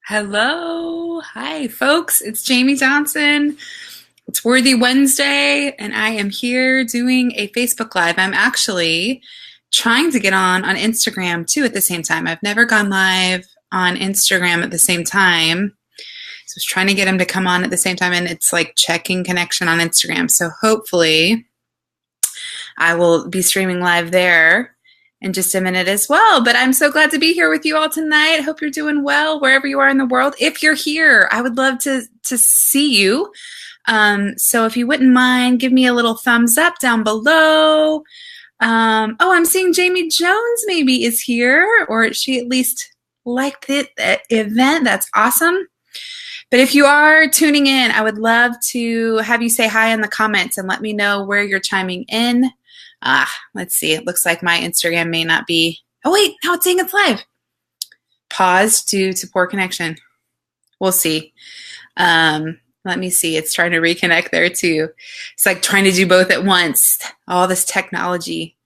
Hello. Hi, folks. It's Jamie Johnson. It's Worthy Wednesday, and I am here doing a Facebook Live. I'm actually trying to get on Instagram too at the same time. I've never gone live on Instagram at the same time. So I was trying to get him to come on at the same time, and it's like checking connection on Instagram. So hopefully I will be streaming live there in just a minute as well. But I'm so glad to be here with you all tonight. Hope you're doing well wherever you are in the world. If you're here, I would love to see you. So if you wouldn't mind, give me a little thumbs up down below. Oh, I'm seeing Jamie Jones maybe is here, or she at least liked the event. That's awesome. But if you are tuning in, I would love to have you say hi in the comments and let me know where you're chiming in. Let's see. It looks like my Instagram may not be. Oh, wait. Now it's saying it's live. Pause due to poor connection. We'll see. Let me see. It's trying to reconnect there too. It's like trying to do both at once. All this technology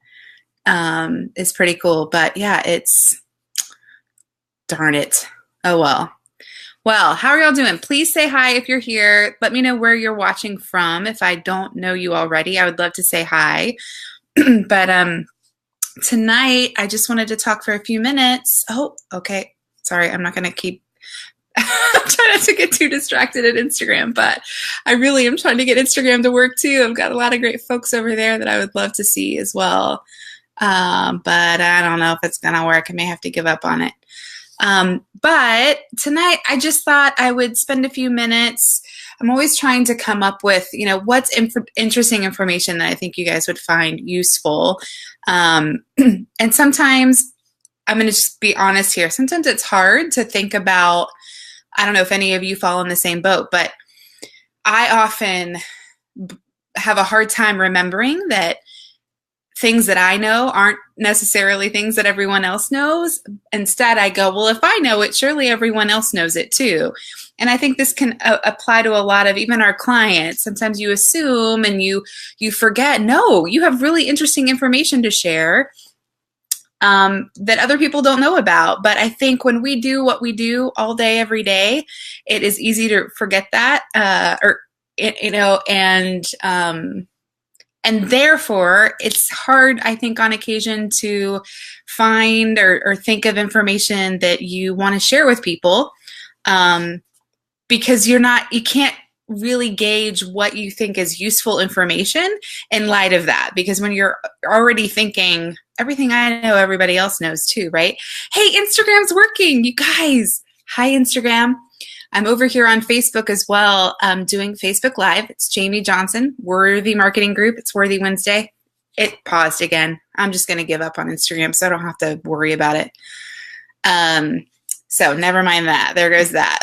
is pretty cool. But yeah, darn it. Oh, well. Well, how are y'all doing? Please say hi if you're here. Let me know where you're watching from. If I don't know you already, I would love to say hi. But tonight, I just wanted to talk for a few minutes. Oh, okay. Sorry, I'm not going to keep trying not to get too distracted at Instagram, but I really am trying to get Instagram to work too. I've got a lot of great folks over there that I would love to see as well. But I don't know if it's going to work. I may have to give up on it. But tonight I just thought I would spend a few minutes. I'm always trying to come up with, what's interesting information that I think you guys would find useful. And sometimes I'm going to just be honest here. Sometimes it's hard to think about, I don't know if any of you fall in the same boat, but I often have a hard time remembering that things that I know aren't necessarily things that everyone else knows. Instead, I go, well, if I know it, surely everyone else knows it too. And I think this can apply to a lot of even our clients. Sometimes you assume and you forget, no, you have really interesting information to share that other people don't know about. But I think when we do what we do all day, every day, it is easy to forget that, and therefore, it's hard, I think, on occasion to find or think of information that you want to share with people, because you can't really gauge what you think is useful information in light of that. Because when you're already thinking, everything I know, everybody else knows too, right? Hey, Instagram's working, you guys. Hi, Instagram. I'm over here on Facebook as well, doing Facebook Live. It's Jamie Johnson, Worthy Marketing Group. It's Worthy Wednesday. It paused again. I'm just going to give up on Instagram so I don't have to worry about it. So never mind that. There goes that.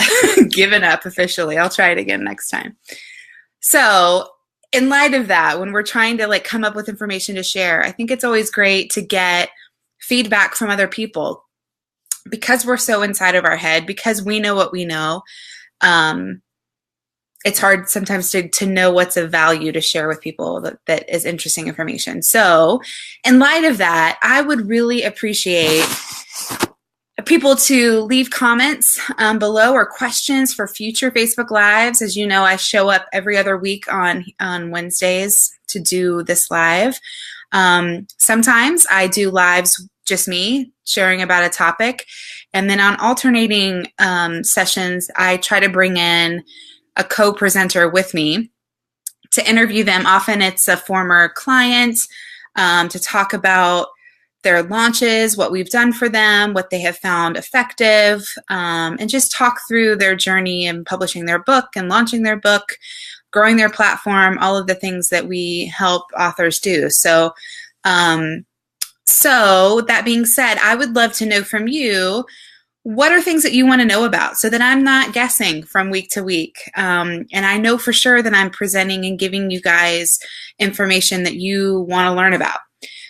Given up officially. I'll try it again next time. So in light of that, when we're trying to come up with information to share, I think it's always great to get feedback from other people. Because we're so inside of our head, because we know what we know, it's hard sometimes to know what's of value to share with people that is interesting information. So in light of that, I would really appreciate people to leave comments below or questions for future Facebook Lives. As you know, I show up every other week on Wednesdays to do this live. Sometimes I do lives just me sharing about a topic. And then on alternating sessions, I try to bring in a co-presenter with me to interview them. Often it's a former client to talk about their launches, what we've done for them, what they have found effective, and just talk through their journey in publishing their book and launching their book, growing their platform, all of the things that we help authors do. So that being said, I would love to know from you, what are things that you want to know about so that I'm not guessing from week to week. And I know for sure that I'm presenting and giving you guys information that you want to learn about.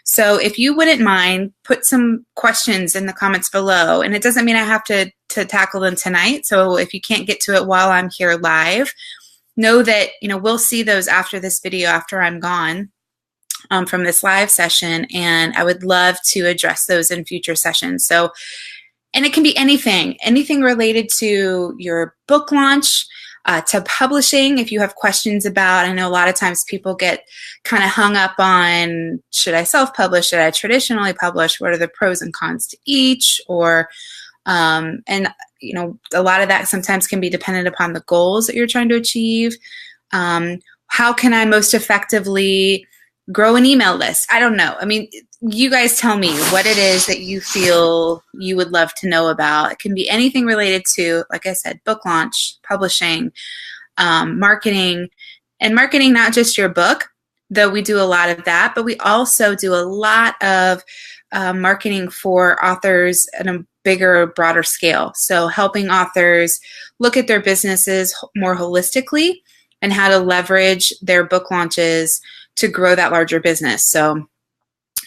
So if you wouldn't mind, put some questions in the comments below. And it doesn't mean I have to tackle them tonight. So if you can't get to it while I'm here live, know that, we'll see those after this video, after I'm gone. From this live session, and I would love to address those in future sessions. So And it can be anything related to your book launch, to publishing. If you have questions about, I know a lot of times people get kind of hung up on, should I self-publish? Should I traditionally publish? What are the pros and cons to each? Or, and you know, a lot of that sometimes can be dependent upon the goals that you're trying to achieve. How can I most effectively grow an email list? I don't know. I mean, you guys tell me what it is that you feel you would love to know about. It can be anything related to, like I said, book launch, publishing, marketing, and marketing, not just your book, though we do a lot of that, but we also do a lot of marketing for authors at a bigger, broader scale. So helping authors look at their businesses more holistically and how to leverage their book launches to grow that larger business. So,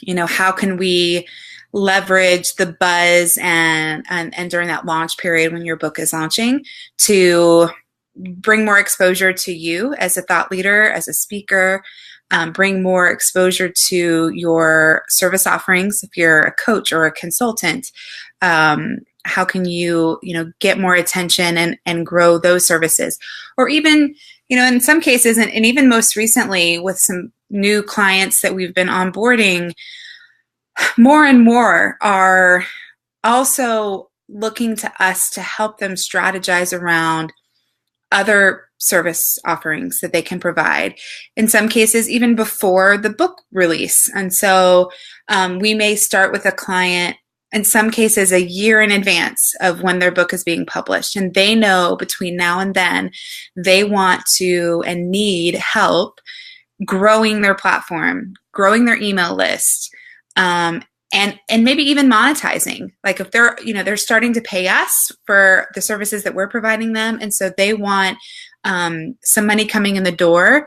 you know, how can we leverage the buzz and during that launch period when your book is launching to bring more exposure to you as a thought leader, as a speaker, bring more exposure to your service offerings if you're a coach or a consultant. How can you, you know, get more attention and grow those services? Or even, you know, in some cases, and even most recently with some new clients that we've been onboarding, more and more are also looking to us to help them strategize around other service offerings that they can provide. In some cases, even before the book release. And so we may start with a client, in some cases, a year in advance of when their book is being published. And they know between now and then, they want to and need help growing their platform, growing their email list, and maybe even monetizing. Like if they're, you know, they're starting to pay us for the services that we're providing them. And so they want some money coming in the door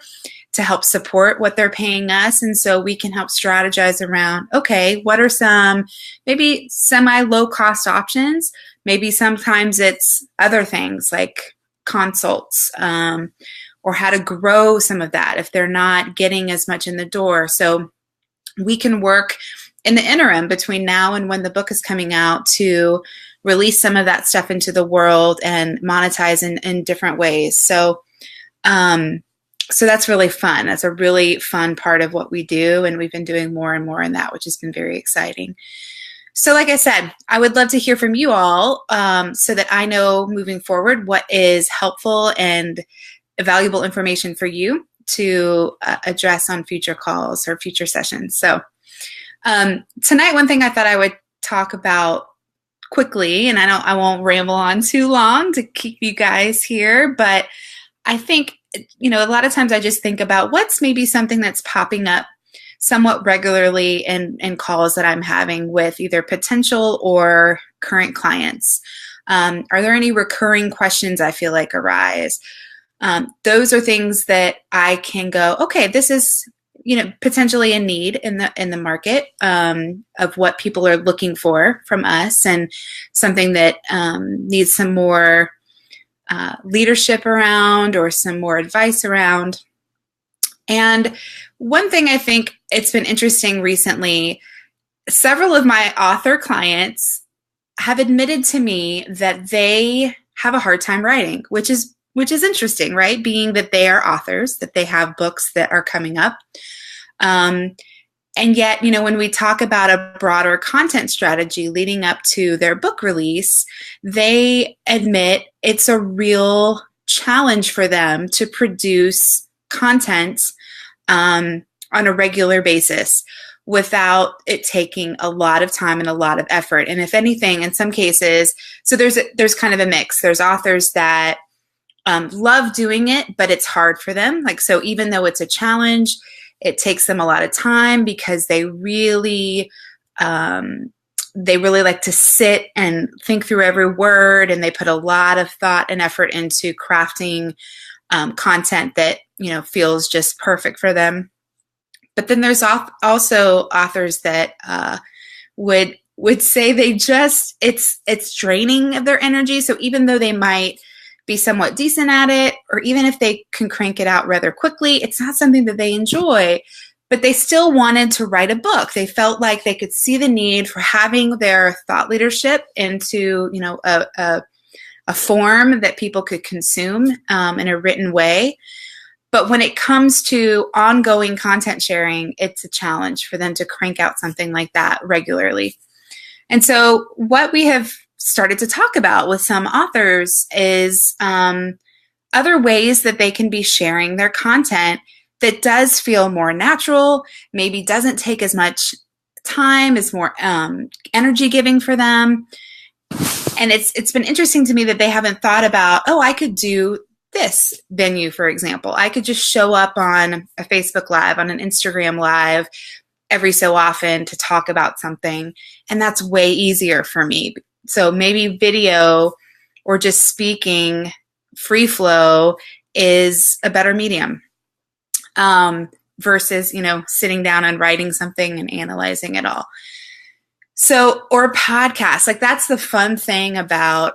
to help support what they're paying us. And so we can help strategize around, okay, what are some maybe semi-low cost options? Maybe sometimes it's other things like consults, or how to grow some of that if they're not getting as much in the door. So we can work in the interim between now and when the book is coming out to release some of that stuff into the world and monetize in different ways. So, so that's really fun. That's a really fun part of what we do. And we've been doing more and more in that, which has been very exciting. So like I said, I would love to hear from you all so that I know moving forward what is helpful and valuable information for you to address on future calls or future sessions. So tonight, one thing I thought I would talk about quickly, and I won't ramble on too long to keep you guys here, but I think, you know, a lot of times I just think about what's maybe something that's popping up somewhat regularly in calls that I'm having with either potential or current clients. Are there any recurring questions I feel like arise? Those are things that I can go, okay, this is, you know, potentially a need in the market of what people are looking for from us, and something that needs some more leadership around or some more advice around. And one thing I think it's been interesting recently, several of my author clients have admitted to me that they have a hard time writing, which is interesting, right? Being that they are authors, that they have books that are coming up. And yet, you know, when we talk about a broader content strategy leading up to their book release, they admit it's a real challenge for them to produce content on a regular basis without it taking a lot of time and a lot of effort. And if anything, in some cases, so there's kind of a mix. There's authors that love doing it, but it's hard for them. Like, so even though it's a challenge, it takes them a lot of time because they really like to sit and think through every word, and they put a lot of thought and effort into crafting content that, you know, feels just perfect for them. But then there's also authors that would say they just, it's draining of their energy. So even though they might be somewhat decent at it, or even if they can crank it out rather quickly, it's not something that they enjoy but they still wanted to write a book. They felt like they could see the need for having their thought leadership into, a form that people could consume in a written way. But when it comes to ongoing content sharing, it's a challenge for them to crank out something like that regularly. And so what we have started to talk about with some authors is other ways that they can be sharing their content that does feel more natural, maybe doesn't take as much time, is more energy giving for them. And it's been interesting to me that they haven't thought about, oh, I could do this venue, for example. I could just show up on a Facebook Live, on an Instagram Live every so often to talk about something. And that's way easier for me. So maybe video or just speaking free flow is a better medium versus, sitting down and writing something and analyzing it all. So, or podcasts, like that's the fun thing about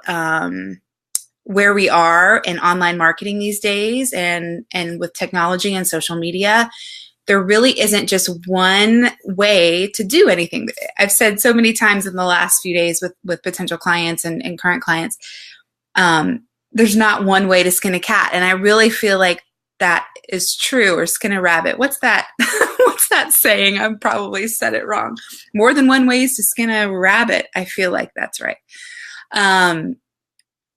where we are in online marketing these days and with technology and social media. There really isn't just one way to do anything. I've said so many times in the last few days with potential clients and current clients, there's not one way to skin a cat. And I really feel like that is true, or skin a rabbit. What's that? What's that saying? I've probably said it wrong. More than one way to skin a rabbit. I feel like that's right.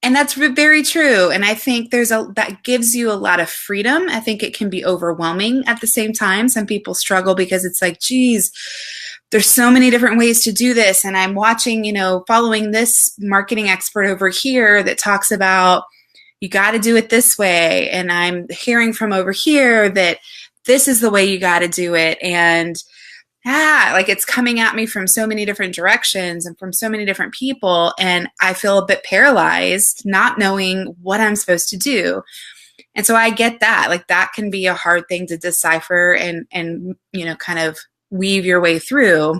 And that's very true. And I think that gives you a lot of freedom. I think it can be overwhelming at the same time. Some people struggle because it's like, geez, there's so many different ways to do this. And I'm watching, following this marketing expert over here that talks about, you got to do it this way. And I'm hearing from over here that this is the way you got to do it. And like it's coming at me from so many different directions and from so many different people. And I feel a bit paralyzed, not knowing what I'm supposed to do. And so I get that, like that can be a hard thing to decipher and kind of weave your way through.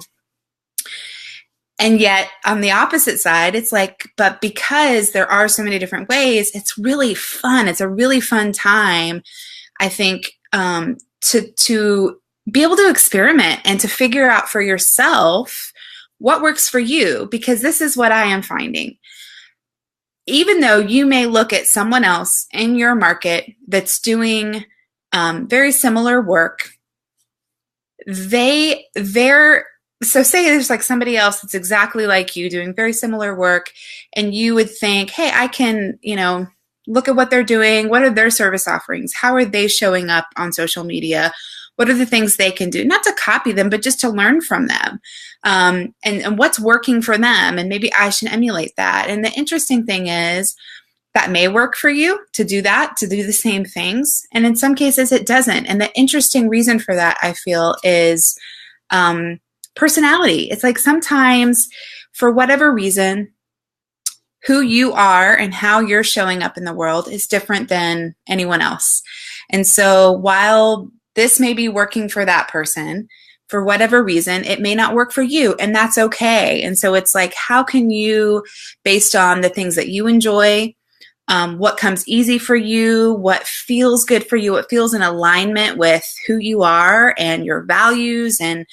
And yet on the opposite side, it's like, but because there are so many different ways, it's really fun. It's a really fun time, I think, to be able to experiment and to figure out for yourself what works for you, because this is what I am finding. Even though you may look at someone else in your market that's doing very similar work, so say there's like somebody else that's exactly like you doing very similar work, and you would think, hey, I can, look at what they're doing. What are their service offerings? How are they showing up on social media? What are the things they can do? Not to copy them, but just to learn from them. And what's working for them. And maybe I should emulate that. And the interesting thing is that may work for you to do that, to do the same things. And in some cases it doesn't. And the interesting reason for that, I feel, is personality. It's like sometimes for whatever reason, who you are and how you're showing up in the world is different than anyone else. And so while this may be working for that person, for whatever reason, it may not work for you, and that's okay. And so it's like, how can you, based on the things that you enjoy, what comes easy for you, what feels good for you, what feels in alignment with who you are and your values and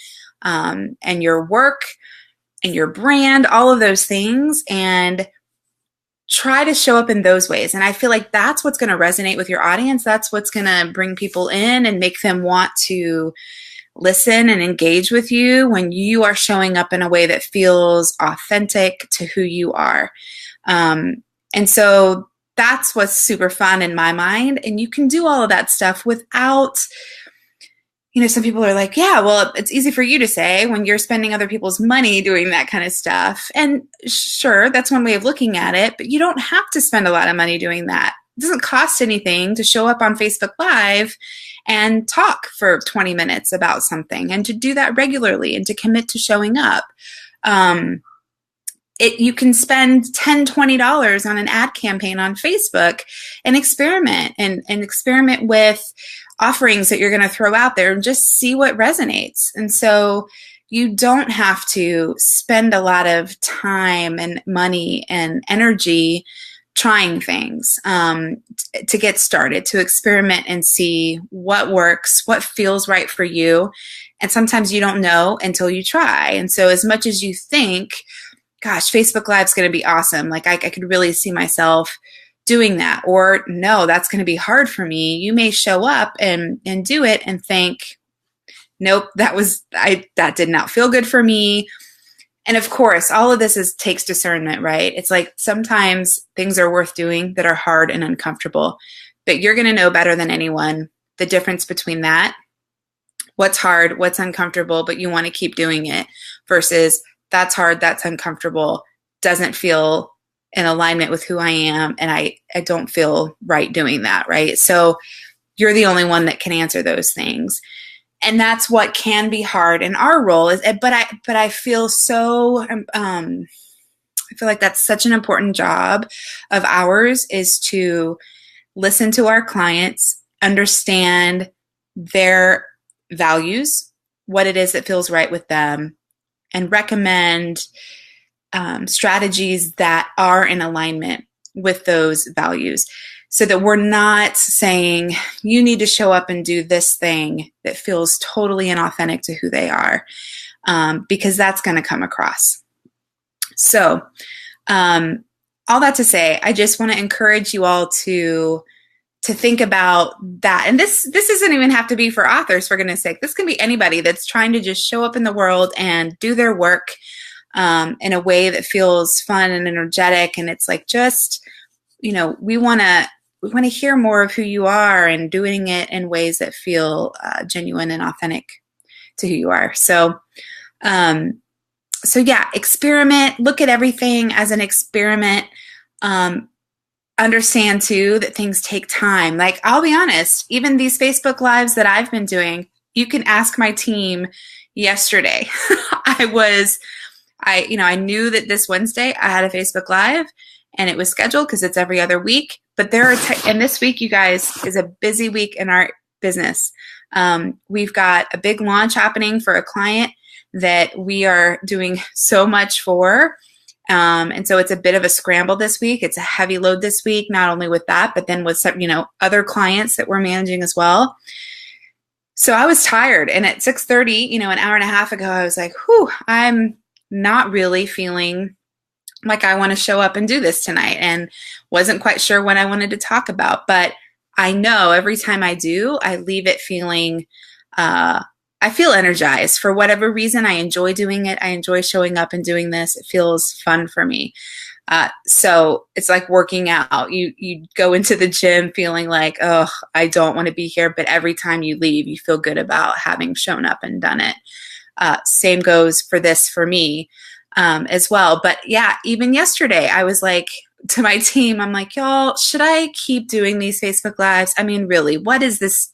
your work and your brand, all of those things, and try to show up in those ways. And I feel like that's what's going to resonate with your audience. That's what's going to bring people in and make them want to listen and engage with you when you are showing up in a way that feels authentic to who you are. And so that's what's super fun in my mind. And you can do all of that stuff without, some people are like, yeah, well, it's easy for you to say when you're spending other people's money doing that kind of stuff. And sure, that's one way of looking at it, but you don't have to spend a lot of money doing that. It doesn't cost anything to show up on Facebook Live and talk for 20 minutes about something, and to do that regularly and to commit to showing up. You can spend $10, $20 on an ad campaign on Facebook and experiment and experiment with offerings that you're going to throw out there and just see what resonates. And so you don't have to spend a lot of time and money and energy trying things to get started, to experiment and see what works, what feels right for you. And sometimes you don't know until you try. And so as much as you think, gosh, Facebook Live's going to be awesome, like I could really see myself doing that, or no, that's going to be hard for me, you may show up and do it and think, nope, that did not feel good for me. And of course, all of this takes discernment, right? It's like sometimes things are worth doing that are hard and uncomfortable, but you're going to know better than anyone the difference between that, what's hard, what's uncomfortable, but you want to keep doing it, versus that's hard, that's uncomfortable, doesn't feel in alignment with who I am, and I don't feel right doing that, right? So you're the only one that can answer those things. And that's what can be hard in our role but I feel so I feel like that's such an important job of ours, is to listen to our clients, understand their values, what it is that feels right with them, and recommend strategies that are in alignment with those values, so that we're not saying you need to show up and do this thing that feels totally inauthentic to who they are, because that's going to come across. So all that to say, I just want to encourage you all to think about that. And this doesn't even have to be for authors, for goodness sake. This can be anybody that's trying to just show up in the world and do their work in a way that feels fun and energetic. And it's like, just, we want to hear more of who you are, and doing it in ways that feel genuine and authentic to who you are. So yeah, experiment, look at everything as an experiment. Understand too that things take time. Like, I'll be honest, even these Facebook Lives that I've been doing, you can ask my team yesterday. I knew that this Wednesday I had a Facebook Live, and it was scheduled because it's every other week. But and this week, you guys, is a busy week in our business. We've got a big launch happening for a client that we are doing so much for. And so it's a bit of a scramble this week. It's a heavy load this week, not only with that, but then with some, other clients that we're managing as well. So I was tired. And at 6:30, an hour and a half ago, I was like, whew, I'm not really feeling like I want to show up and do this tonight, and wasn't quite sure what I wanted to talk about. But I know every time I do, I leave it feeling, I feel energized for whatever reason. I enjoy doing it. I enjoy showing up and doing this. It feels fun for me. So it's like working out. You go into the gym feeling like, oh, I don't want to be here. But every time you leave, you feel good about having shown up and done it. Same goes for this for me as well. But yeah, even yesterday, I was like to my team, I'm like, y'all, should I keep doing these Facebook Lives? I mean, really, what is this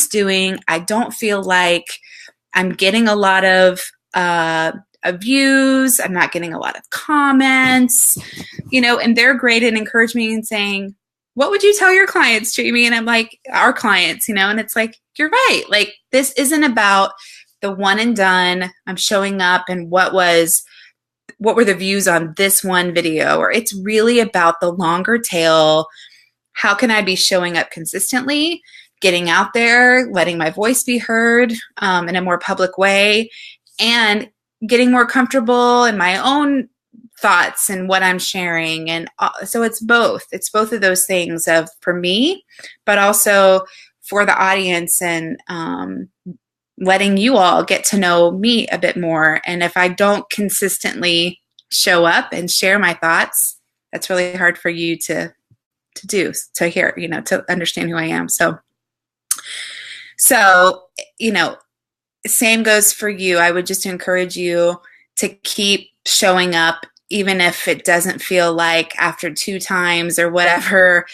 doing? I don't feel like I'm getting a lot of views. I'm not getting a lot of comments, and they're great at encouraging me and saying, what would you tell your clients, Jamie? And I'm like, our clients, and it's like, you're right. Like, this isn't about the one and done. I'm showing up, and what were the views on this one video? Or it's really about the longer tail. How can I be showing up consistently, getting out there, letting my voice be heard in a more public way, and getting more comfortable in my own thoughts and what I'm sharing. And so it's both. It's both of those things for me, but also for the audience, and letting you all get to know me a bit more. And if I don't consistently show up and share my thoughts, that's really hard for you to hear, to understand who I am. So, same goes for you. I would just encourage you to keep showing up, even if it doesn't feel like after 2 times or whatever,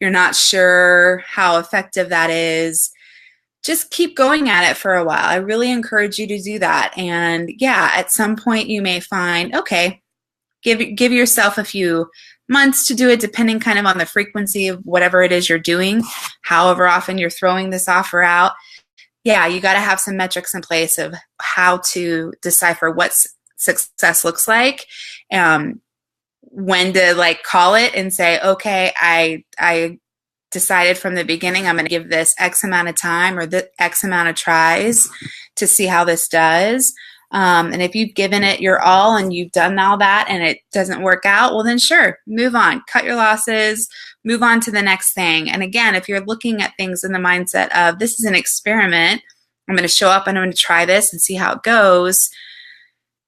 you're not sure how effective that is. Just keep going at it for a while. I really encourage you to do that. And yeah, at some point you may find, okay, give yourself a few months to do it, depending kind of on the frequency of whatever it is you're doing, however often you're throwing this offer out. Yeah, you got to have some metrics in place of how to decipher what success looks like. when to like call it and say, okay, I decided from the beginning I'm going to give this X amount of time or the X amount of tries to see how this does. And if you've given it your all and you've done all that and it doesn't work out, well, then sure, move on, cut your losses, move on to the next thing. And again, if you're looking at things in the mindset of this is an experiment, I'm going to show up and I'm going to try this and see how it goes.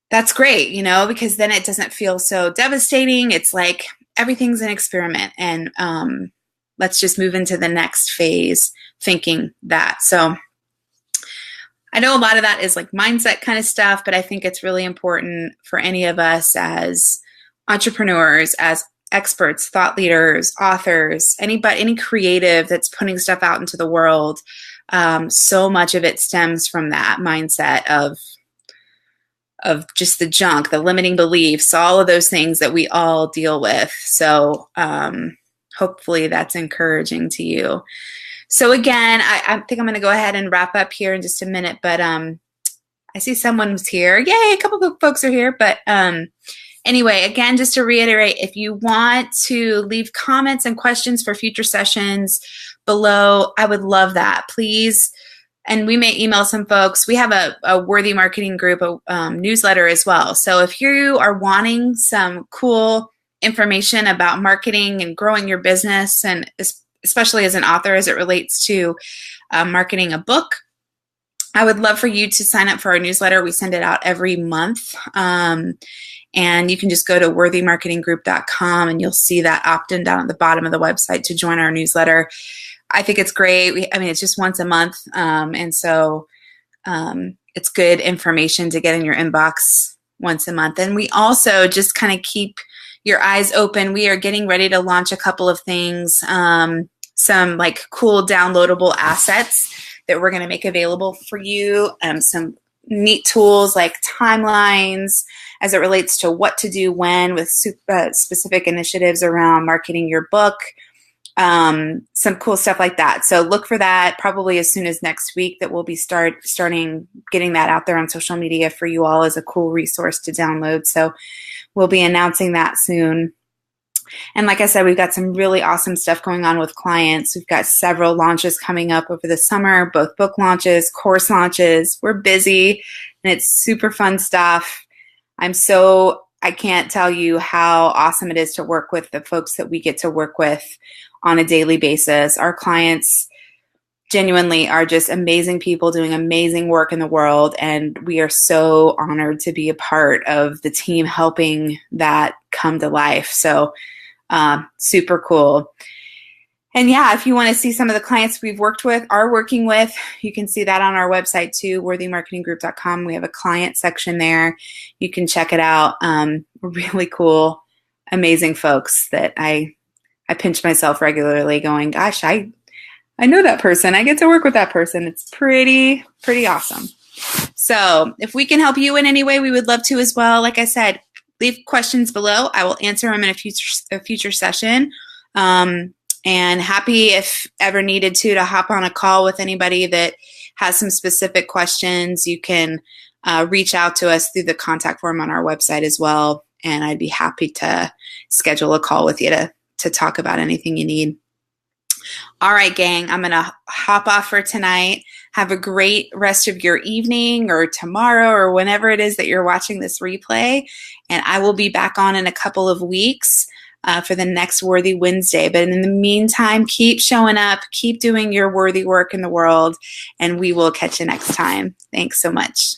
That's great, you know, because then it doesn't feel so devastating. It's like everything's an experiment, and let's just move into the next phase thinking that. So I know a lot of that is like mindset kind of stuff, but I think it's really important for any of us as entrepreneurs, as experts, thought leaders, authors, anybody, any creative that's putting stuff out into the world. So much of it stems from that mindset of just the junk, the limiting beliefs, all of those things that we all deal with. So hopefully that's encouraging to you. So again, I think I'm going to go ahead and wrap up here in just a minute, but I see someone's here. Yay, a couple of folks are here. But anyway, again, just to reiterate, if you want to leave comments and questions for future sessions below, I would love that. Please. And we may email some folks. We have a Worthy Marketing Group newsletter as well. So if you are wanting some cool information about marketing and growing your business, and especially as an author as it relates to marketing a book, I would love for you to sign up for our newsletter. We send it out every month. And you can just go to worthymarketinggroup.com and you'll see that opt-in down at the bottom of the website to join our newsletter. I think it's great. It's just once a month. And so it's good information to get in your inbox once a month. And we also just kind of keep your eyes open. We are getting ready to launch a couple of things, some like cool downloadable assets that we're going to make available for you. Some neat tools like timelines as it relates to what to do when with specific initiatives around marketing your book. Some cool stuff like that. So look for that probably as soon as next week, that we'll be starting getting that out there on social media for you all as a cool resource to download. So we'll be announcing that soon. And like I said, we've got some really awesome stuff going on with clients. We've got several launches coming up over the summer, both book launches, course launches. We're busy and it's super fun stuff. I can't tell you how awesome it is to work with the folks that we get to work with on a daily basis. Our clients genuinely are just amazing people doing amazing work in the world, and we are so honored to be a part of the team helping that come to life. So super cool. And yeah, if you want to see some of the clients we've are working with, you can see that on our website too, worthymarketinggroup.com. We have a client section there. You can check it out. Really cool, amazing folks that I pinch myself regularly going, gosh, I know that person. I get to work with that person. It's pretty awesome. So if we can help you in any way, we would love to as well. Like I said, leave questions below. I will answer them in a future session. And happy, if ever needed to hop on a call with anybody that has some specific questions. You can reach out to us through the contact form on our website as well. And I'd be happy to schedule a call with you to talk about anything you need. All right, gang, I'm going to hop off for tonight. Have a great rest of your evening or tomorrow or whenever it is that you're watching this replay. And I will be back on in a couple of weeks for the next Worthy Wednesday. But in the meantime, keep showing up, keep doing your worthy work in the world, and we will catch you next time. Thanks so much.